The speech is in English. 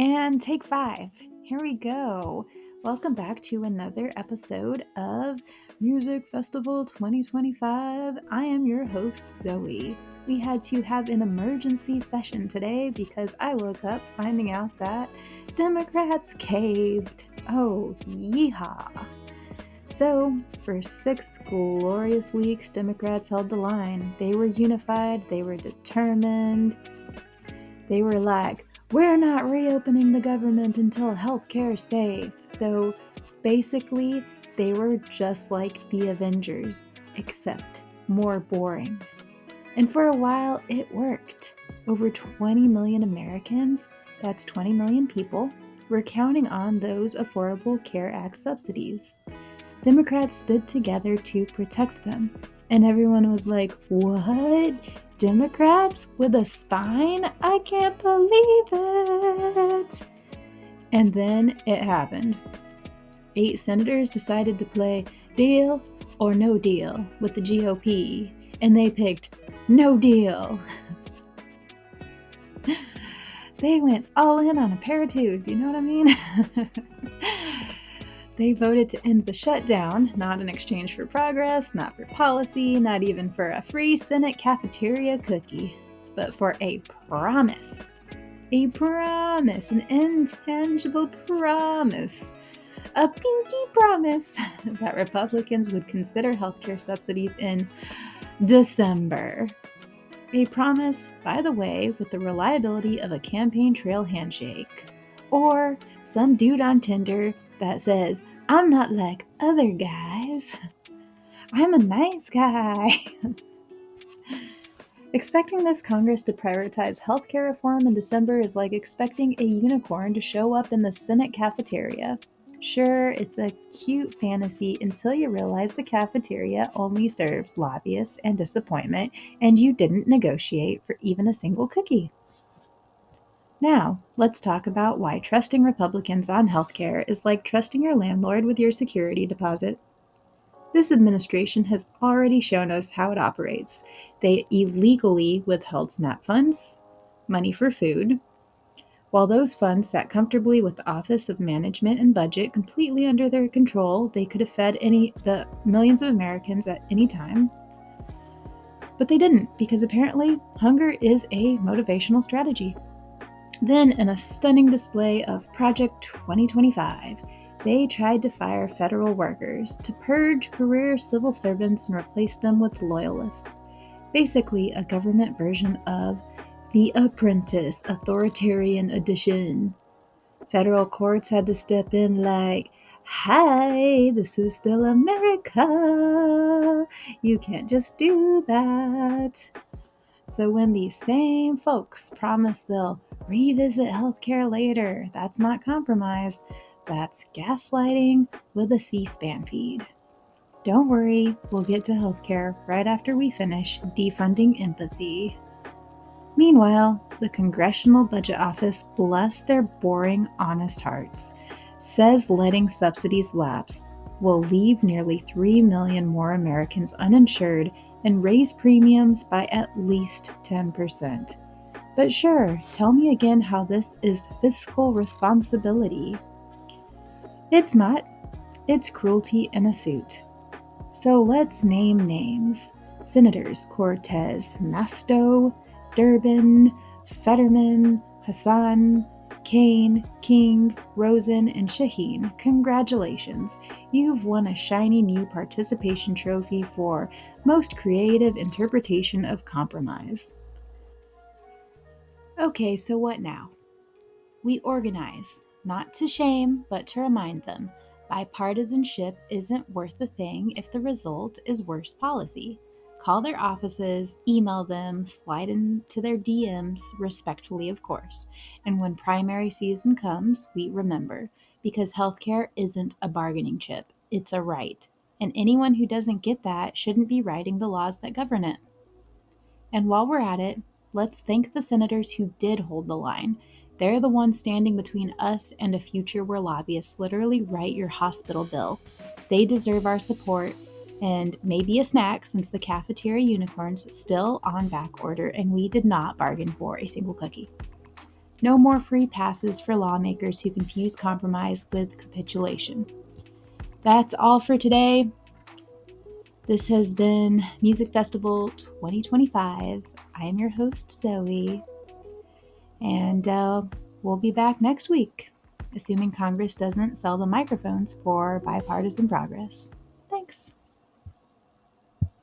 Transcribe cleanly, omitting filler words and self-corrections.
And take 5. Here we go. Welcome back to another episode of Music Festival 2025. I am your host, Zoe. We had to have an emergency session today because I woke up finding out that Democrats caved. Oh, yeehaw. So, for 6 glorious weeks, Democrats held the line. They were unified, they were determined. They were like, we're not reopening the government until healthcare's safe. So basically, they were just like the Avengers, except more boring. And for a while, it worked. Over 20 million Americans, that's 20 million people, were counting on those Affordable Care Act subsidies. Democrats stood together to protect them. And everyone was like, what? Democrats with a spine? I can't believe it. And then it happened. 8 senators decided to play deal or no deal with the GOP, and they picked no deal. They went all in on a pair of twos, you know what I mean? They voted to end the shutdown, not in exchange for progress, not for policy, not even for a free Senate cafeteria cookie, but for a promise. A promise, an intangible promise, a pinky promise that Republicans would consider healthcare subsidies in December. A promise, by the way, with the reliability of a campaign trail handshake. Or some dude on Tinder that says, I'm not like other guys. I'm a nice guy. Expecting this Congress to prioritize healthcare reform in December is like expecting a unicorn to show up in the Senate cafeteria. Sure, it's a cute fantasy until you realize the cafeteria only serves lobbyists and disappointment, and you didn't negotiate for even a single cookie. Now, let's talk about why trusting Republicans on healthcare is like trusting your landlord with your security deposit. This administration has already shown us how it operates. They illegally withheld SNAP funds, money for food. While those funds sat comfortably with the Office of Management and Budget completely under their control, they could have fed the millions of Americans at any time. But they didn't, because apparently hunger is a motivational strategy. Then, in a stunning display of Project 2025, they tried to fire federal workers, to purge career civil servants and replace them with loyalists. Basically, a government version of The Apprentice Authoritarian Edition. Federal courts had to step in like, hi, this is still America. You can't just do that. So when these same folks promise they'll revisit healthcare later, that's not compromise. That's gaslighting with a C-SPAN feed. Don't worry, we'll get to healthcare right after we finish defunding empathy. Meanwhile, the Congressional Budget Office, bless their boring, honest hearts, says letting subsidies lapse will leave nearly 3 million more Americans uninsured and raise premiums by at least 10%. But sure, tell me again how this is fiscal responsibility. It's not. It's cruelty in a suit. So let's name names. Senators Cortez Masto, Durbin, Fetterman, Hassan, Kane, King, Rosen, and Shaheen, congratulations. You've won a shiny new participation trophy for Most Creative Interpretation of Compromise. Okay, so what now? We organize, not to shame, but to remind them. Bipartisanship isn't worth a thing if the result is worse policy. Call their offices, email them, slide into their DMs, respectfully, of course. And when primary season comes, we remember, because healthcare isn't a bargaining chip, it's a right. And anyone who doesn't get that shouldn't be writing the laws that govern it. And while we're at it, let's thank the senators who did hold the line. They're the ones standing between us and a future where lobbyists literally write your hospital bill. They deserve our support and maybe a snack since the cafeteria unicorn's still on back order and we did not bargain for a single cookie. No more free passes for lawmakers who confuse compromise with capitulation. That's all for today. This has been Music Festival 2025. I am your host, Zoe, and we'll be back next week, assuming Congress doesn't sell the microphones for bipartisan progress.